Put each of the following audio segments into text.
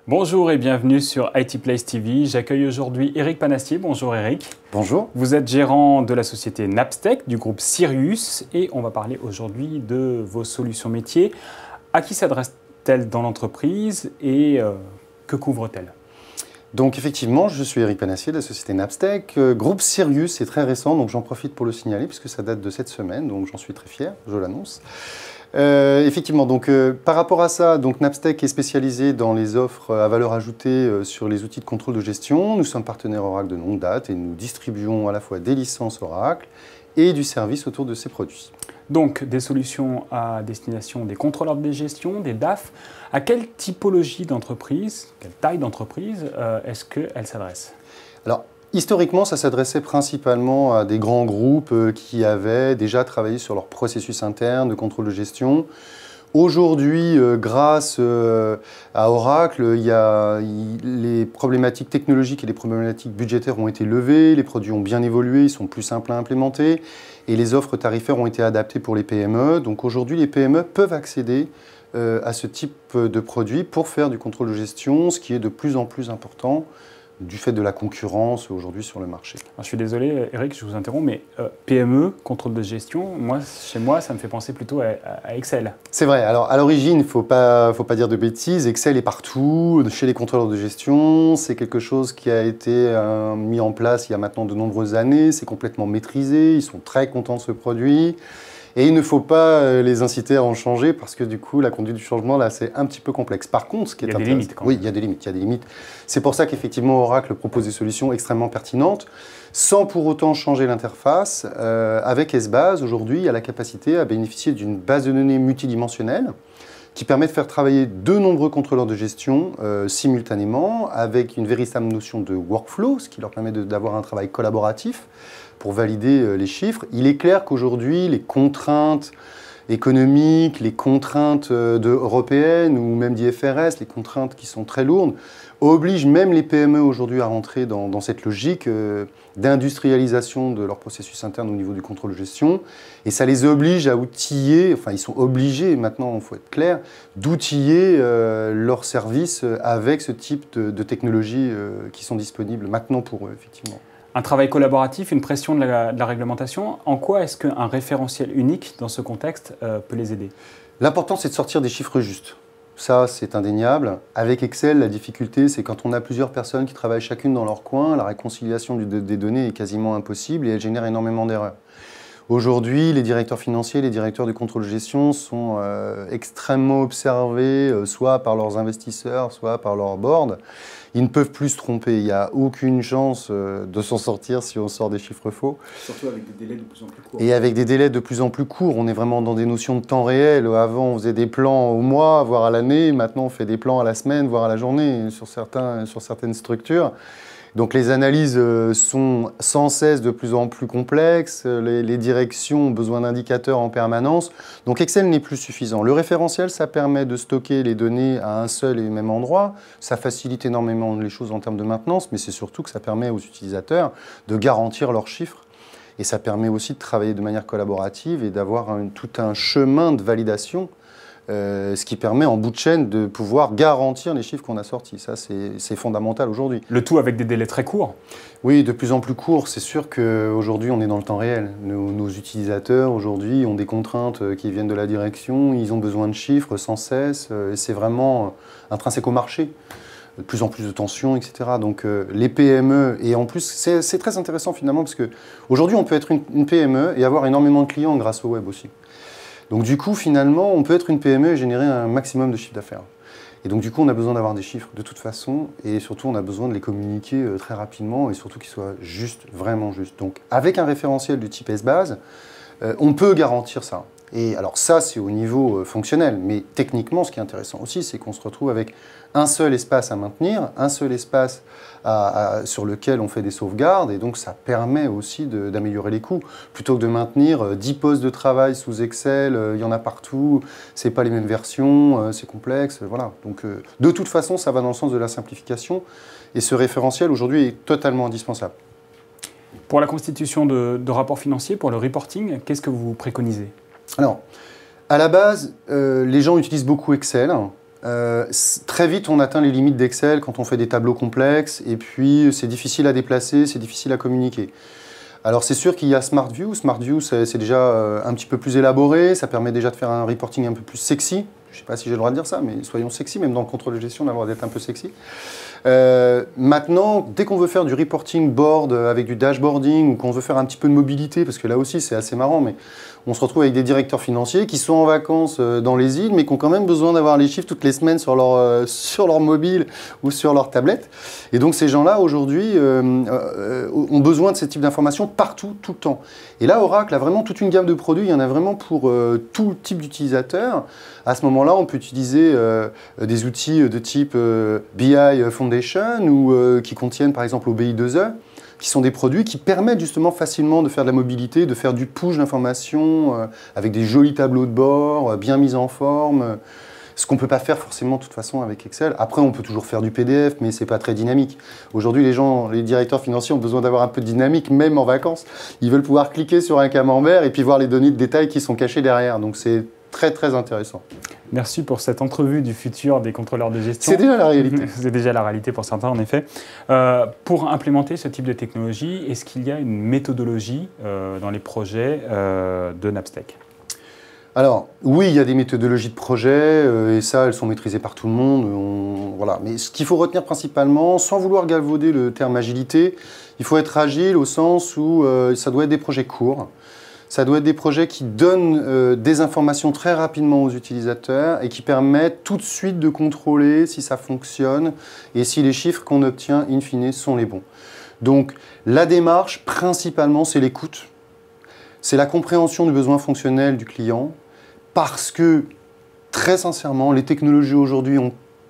Bonjour et bienvenue sur IT Place TV. J'accueille aujourd'hui Eric Panassier. Bonjour Eric. Bonjour. Vous êtes gérant de la société Napstech du groupe Sirius et on va parler aujourd'hui de vos solutions métiers. À qui s'adresse-t-elle dans l'entreprise et que couvre-t-elle? Donc effectivement, je suis Eric Panassier de la société Napstech. Groupe Sirius, c'est très récent, donc j'en profite pour le signaler puisque ça date de cette semaine, donc j'en suis très fier, je l'annonce. Effectivement, donc par rapport à ça, donc Napstech est spécialisé dans les offres à valeur ajoutée sur les outils de contrôle de gestion. Nous sommes partenaires Oracle de longue date et nous distribuons à la fois des licences Oracle et du service autour de ces produits. Donc des solutions à destination des contrôleurs de gestion, des DAF. À quelle typologie d'entreprise, quelle taille d'entreprise est-ce qu'elle s'adresse? Alors, historiquement, ça s'adressait principalement à des grands groupes qui avaient déjà travaillé sur leur processus interne de contrôle de gestion. Aujourd'hui, grâce à Oracle, les problématiques technologiques et les problématiques budgétaires ont été levées, les produits ont bien évolué, ils sont plus simples à implémenter et les offres tarifaires ont été adaptées pour les PME. Donc aujourd'hui, les PME peuvent accéder à ce type de produit pour faire du contrôle de gestion, ce qui est de plus en plus important du fait de la concurrence aujourd'hui sur le marché. Alors, je suis désolé Eric, je vous interromps, mais PME, contrôle de gestion, chez moi, ça me fait penser plutôt à Excel. C'est vrai, alors à l'origine, il ne faut pas dire de bêtises, Excel est partout, chez les contrôleurs de gestion, c'est quelque chose qui a été mis en place il y a maintenant de nombreuses années, c'est complètement maîtrisé, ils sont très contents de ce produit. Et il ne faut pas les inciter à en changer parce que du coup, la conduite du changement, là, c'est un petit peu complexe. Par contre, ce qui est intéressant... Il y a des limites quand même. Oui, il y a des limites. C'est pour ça qu'effectivement, Oracle propose des solutions extrêmement pertinentes, sans pour autant changer l'interface. Avec S-Base, aujourd'hui, il y a la capacité à bénéficier d'une base de données multidimensionnelle qui permet de faire travailler de nombreux contrôleurs de gestion simultanément, avec une véritable notion de workflow, ce qui leur permet d'avoir un travail collaboratif pour valider les chiffres. Il est clair qu'aujourd'hui, les contraintes économiques, les contraintes européennes ou même d'IFRS, les contraintes qui sont très lourdes, obligent même les PME aujourd'hui à rentrer dans cette logique d'industrialisation de leur processus interne au niveau du contrôle de gestion. Et ça les oblige à outiller, enfin ils sont obligés maintenant, il faut être clair, d'outiller leurs services avec ce type de technologies qui sont disponibles maintenant pour eux, effectivement. Un travail collaboratif, une pression de la réglementation. En quoi est-ce qu'un référentiel unique dans ce contexte peut les aider? L'important, c'est de sortir des chiffres justes. Ça, c'est indéniable. Avec Excel, la difficulté, c'est quand on a plusieurs personnes qui travaillent chacune dans leur coin, la réconciliation des données est quasiment impossible et elle génère énormément d'erreurs. Aujourd'hui, les directeurs financiers, les directeurs du contrôle de gestion sont extrêmement observés, soit par leurs investisseurs, soit par leur board. Ils ne peuvent plus se tromper. Il n'y a aucune chance de s'en sortir si on sort des chiffres faux. Surtout avec des délais de plus en plus courts. Et avec des délais de plus en plus courts. On est vraiment dans des notions de temps réel. Avant, on faisait des plans au mois, voire à l'année. Maintenant, on fait des plans à la semaine, voire à la journée sur certaines structures. Donc les analyses sont sans cesse de plus en plus complexes, les directions ont besoin d'indicateurs en permanence, donc Excel n'est plus suffisant. Le référentiel, ça permet de stocker les données à un seul et même endroit, ça facilite énormément les choses en termes de maintenance, mais c'est surtout que ça permet aux utilisateurs de garantir leurs chiffres. Et ça permet aussi de travailler de manière collaborative et d'avoir tout un chemin de validation, ce qui permet en bout de chaîne de pouvoir garantir les chiffres qu'on a sortis. Ça, c'est fondamental aujourd'hui. Le tout avec des délais très courts? Oui, de plus en plus courts. C'est sûr qu'aujourd'hui, on est dans le temps réel. Nos utilisateurs, aujourd'hui, ont des contraintes qui viennent de la direction. Ils ont besoin de chiffres sans cesse. Et c'est vraiment intrinsèque au marché. De plus en plus de tensions, etc. Donc les PME, et en plus, c'est très intéressant finalement, parce qu'aujourd'hui, on peut être une PME et avoir énormément de clients grâce au web aussi. Donc du coup, finalement, on peut être une PME et générer un maximum de chiffre d'affaires. Et donc du coup, on a besoin d'avoir des chiffres de toute façon, et surtout, on a besoin de les communiquer très rapidement, et surtout qu'ils soient justes, vraiment justes. Donc avec un référentiel du type S-Base, on peut garantir ça. Et alors ça, c'est au niveau fonctionnel, mais techniquement, ce qui est intéressant aussi, c'est qu'on se retrouve avec un seul espace à maintenir, un seul espace sur lequel on fait des sauvegardes, et donc ça permet aussi d'améliorer les coûts. Plutôt que de maintenir 10 postes de travail sous Excel, il y en a partout, c'est pas les mêmes versions, c'est complexe, voilà. Donc de toute façon, ça va dans le sens de la simplification, et ce référentiel aujourd'hui est totalement indispensable. Pour la constitution de rapports financiers, pour le reporting, qu'est-ce que vous préconisez? Alors, à la base, les gens utilisent beaucoup Excel. Très vite, on atteint les limites d'Excel quand on fait des tableaux complexes, et puis c'est difficile à déplacer, c'est difficile à communiquer. Alors c'est sûr qu'il y a SmartView. SmartView, c'est déjà un petit peu plus élaboré, ça permet déjà de faire un reporting un peu plus sexy. Je ne sais pas si j'ai le droit de dire ça, mais soyons sexy, même dans le contrôle de gestion, on a le droit d'être un peu sexy. Maintenant, dès qu'on veut faire du reporting board avec du dashboarding, ou qu'on veut faire un petit peu de mobilité, parce que là aussi c'est assez marrant, mais on se retrouve avec des directeurs financiers qui sont en vacances dans les îles, mais qui ont quand même besoin d'avoir les chiffres toutes les semaines sur leur mobile ou sur leur tablette. Et donc ces gens-là, aujourd'hui, ont besoin de ce type d'informations partout, tout le temps. Et là, Oracle a vraiment toute une gamme de produits. Il y en a vraiment pour tout type d'utilisateurs. À ce moment-là, on peut utiliser des outils de type BI Foundation ou qui contiennent par exemple OBI2E, qui sont des produits qui permettent justement facilement de faire de la mobilité, de faire du push d'informations avec des jolis tableaux de bord, bien mis en forme, ce qu'on ne peut pas faire forcément de toute façon avec Excel. Après, on peut toujours faire du PDF, mais ce n'est pas très dynamique. Aujourd'hui, les directeurs financiers ont besoin d'avoir un peu de dynamique, même en vacances. Ils veulent pouvoir cliquer sur un camembert et puis voir les données de détail qui sont cachées derrière. Donc c'est très très intéressant. Merci pour cette entrevue du futur des contrôleurs de gestion. C'est déjà la réalité. C'est déjà la réalité pour certains, en effet. Pour implémenter ce type de technologie, est-ce qu'il y a une méthodologie dans les projets de Napstec? Alors, oui, il y a des méthodologies de projet, et ça, elles sont maîtrisées par tout le monde. Voilà. Mais ce qu'il faut retenir principalement, sans vouloir galvauder le terme agilité, il faut être agile au sens où ça doit être des projets courts. Ça doit être des projets qui donnent des informations très rapidement aux utilisateurs et qui permettent tout de suite de contrôler si ça fonctionne et si les chiffres qu'on obtient, in fine, sont les bons. Donc, la démarche, principalement, c'est l'écoute. C'est la compréhension du besoin fonctionnel du client parce que, très sincèrement, les technologies aujourd'hui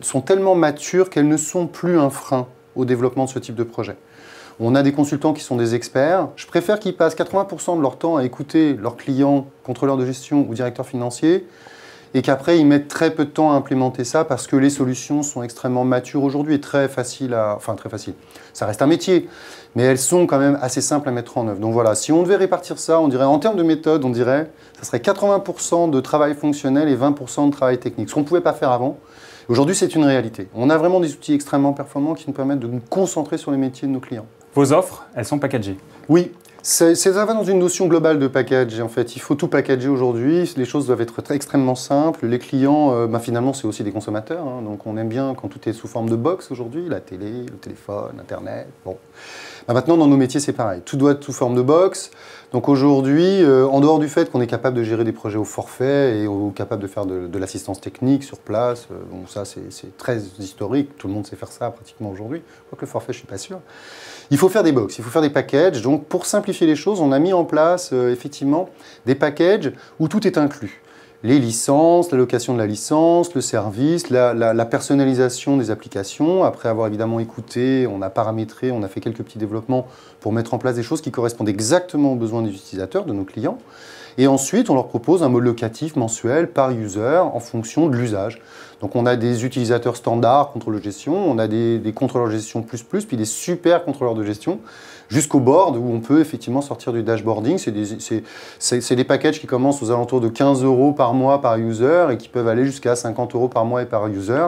sont tellement matures qu'elles ne sont plus un frein au développement de ce type de projet. On a des consultants qui sont des experts. Je préfère qu'ils passent 80% de leur temps à écouter leurs clients, contrôleurs de gestion ou directeurs financiers, et qu'après, ils mettent très peu de temps à implémenter ça parce que les solutions sont extrêmement matures aujourd'hui et très faciles à... Enfin, très faciles. Ça reste un métier, mais elles sont quand même assez simples à mettre en œuvre. Donc voilà, si on devait répartir ça, on dirait, en termes de méthode, on dirait, ça serait 80% de travail fonctionnel et 20% de travail technique. Ce qu'on ne pouvait pas faire avant. Aujourd'hui, c'est une réalité. On a vraiment des outils extrêmement performants qui nous permettent de nous concentrer sur les métiers de nos clients. Vos offres, elles sont packagées? Oui, ça va dans une notion globale de package. En fait, il faut tout packager aujourd'hui. Les choses doivent être extrêmement simples. Les clients, finalement, c'est aussi des consommateurs. Hein, donc, on aime bien quand tout est sous forme de box aujourd'hui, la télé, le téléphone, Internet. Bon. Maintenant, dans nos métiers, c'est pareil. Tout doit être sous forme de box. Donc aujourd'hui, en dehors du fait qu'on est capable de gérer des projets au forfait et capable de faire de l'assistance technique sur place, bon, ça c'est très historique, tout le monde sait faire ça pratiquement aujourd'hui, quoique le forfait, je ne suis pas sûr. Il faut faire des box, il faut faire des packages. Donc pour simplifier les choses, on a mis en place effectivement des packages où tout est inclus. Les licences, l'allocation de la licence, le service, la personnalisation des applications. Après avoir évidemment écouté, on a paramétré, on a fait quelques petits développements pour mettre en place des choses qui correspondent exactement aux besoins des utilisateurs, de nos clients. Et ensuite, on leur propose un mode locatif mensuel par user en fonction de l'usage. Donc on a des utilisateurs standards, contrôleurs de gestion, on a des contrôleurs de gestion puis des super contrôleurs de gestion, jusqu'au board où on peut effectivement sortir du dashboarding. C'est des packages qui commencent aux alentours de 15 € par mois par user et qui peuvent aller jusqu'à 50 € par mois et par user.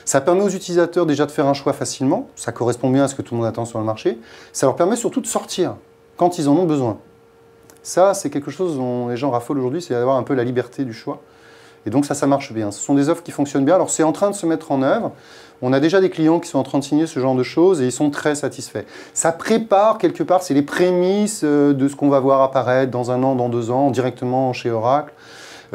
Ça permet aux utilisateurs déjà de faire un choix facilement, ça correspond bien à ce que tout le monde attend sur le marché. Ça leur permet surtout de sortir quand ils en ont besoin. Ça, c'est quelque chose dont les gens raffolent aujourd'hui, c'est d'avoir un peu la liberté du choix. Et donc ça marche bien. Ce sont des offres qui fonctionnent bien. Alors c'est en train de se mettre en œuvre. On a déjà des clients qui sont en train de signer ce genre de choses et ils sont très satisfaits. Ça prépare quelque part, c'est les prémices de ce qu'on va voir apparaître dans 1 an, dans 2 ans, directement chez Oracle,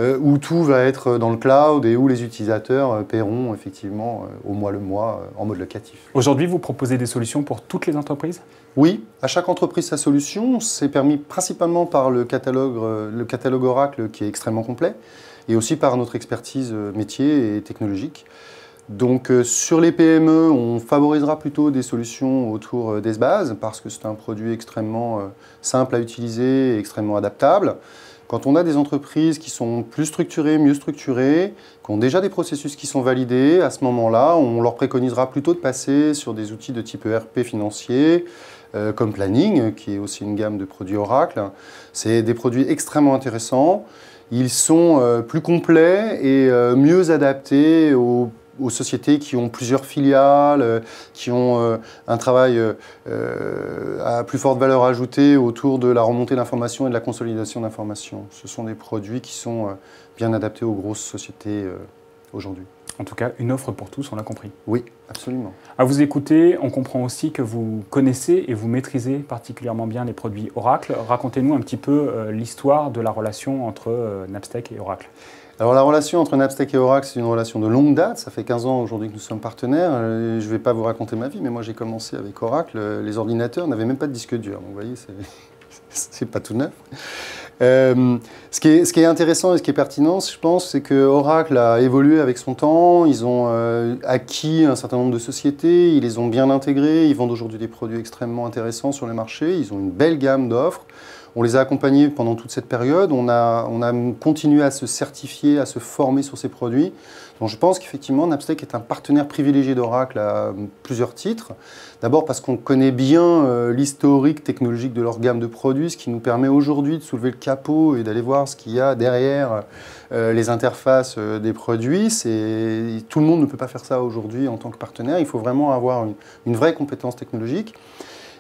où tout va être dans le cloud et où les utilisateurs paieront effectivement au mois le mois en mode locatif. Aujourd'hui, vous proposez des solutions pour toutes les entreprises? Oui, à chaque entreprise sa solution. C'est permis principalement par le catalogue Oracle qui est extrêmement complet et aussi par notre expertise métier et technologique. Donc sur les PME, on favorisera plutôt des solutions autour d'Esbase parce que c'est un produit extrêmement simple à utiliser et extrêmement adaptable. Quand on a des entreprises qui sont plus structurées, mieux structurées, qui ont déjà des processus qui sont validés, à ce moment-là, on leur préconisera plutôt de passer sur des outils de type ERP financier, comme Planning, qui est aussi une gamme de produits Oracle. C'est des produits extrêmement intéressants. Ils sont plus complets et mieux adaptés aux aux sociétés qui ont plusieurs filiales, qui ont un travail à plus forte valeur ajoutée autour de la remontée d'informations et de la consolidation d'informations. Ce sont des produits qui sont bien adaptés aux grosses sociétés aujourd'hui. En tout cas, une offre pour tous, on l'a compris. Oui, absolument. À vous écouter, on comprend aussi que vous connaissez et vous maîtrisez particulièrement bien les produits Oracle. Racontez-nous un petit peu l'histoire de la relation entre Napstech et Oracle. Alors la relation entre Napstech et Oracle, c'est une relation de longue date. Ça fait 15 ans aujourd'hui que nous sommes partenaires. Je ne vais pas vous raconter ma vie, mais moi j'ai commencé avec Oracle. Les ordinateurs n'avaient même pas de disque dur. Donc vous voyez, c'est pas tout neuf. Ce qui est intéressant et ce qui est pertinent, je pense, c'est que Oracle a évolué avec son temps. Ils ont acquis un certain nombre de sociétés, ils les ont bien intégrées. Ils vendent aujourd'hui des produits extrêmement intéressants sur le marché. Ils ont une belle gamme d'offres. On les a accompagnés pendant toute cette période. On a continué à se certifier, à se former sur ces produits. Donc je pense qu'effectivement, Napstech est un partenaire privilégié d'Oracle à plusieurs titres. D'abord parce qu'on connaît bien l'historique technologique de leur gamme de produits, ce qui nous permet aujourd'hui de soulever le capot et d'aller voir ce qu'il y a derrière les interfaces des produits. Tout le monde ne peut pas faire ça aujourd'hui en tant que partenaire. Il faut vraiment avoir une vraie compétence technologique.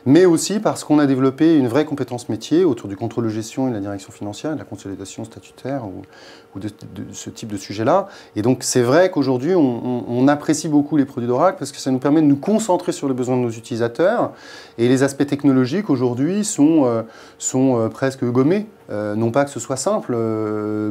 Mais aussi parce qu'on a développé une vraie compétence métier autour du contrôle de gestion et de la direction financière, et de la consolidation statutaire ou de ce type de sujet-là. Et donc c'est vrai qu'aujourd'hui on apprécie beaucoup les produits d'Oracle parce que ça nous permet de nous concentrer sur les besoins de nos utilisateurs et les aspects technologiques aujourd'hui sont presque gommés. Non pas que ce soit simple,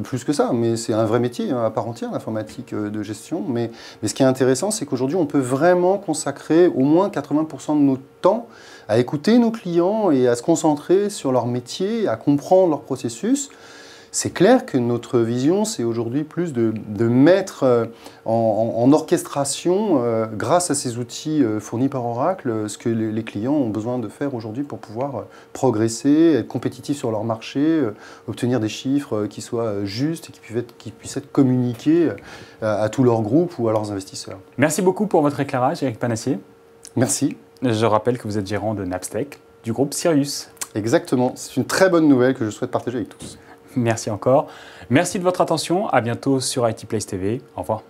plus que ça, mais c'est un vrai métier à part entière, l'informatique de gestion. Mais ce qui est intéressant, c'est qu'aujourd'hui on peut vraiment consacrer au moins 80% de notre temps à écouter nos clients et à se concentrer sur leur métier, à comprendre leur processus. C'est clair que notre vision, c'est aujourd'hui plus de mettre en orchestration, grâce à ces outils fournis par Oracle, ce que les clients ont besoin de faire aujourd'hui pour pouvoir progresser, être compétitifs sur leur marché, obtenir des chiffres qui soient justes et qui puissent être communiqués à tout leur groupe ou à leurs investisseurs. Merci beaucoup pour votre éclairage, Eric Panassier. Merci. Je rappelle que vous êtes gérant de Napstech, du groupe Sirius. Exactement. C'est une très bonne nouvelle que je souhaite partager avec tous. Merci encore. Merci de votre attention. À bientôt sur IT Place TV. Au revoir.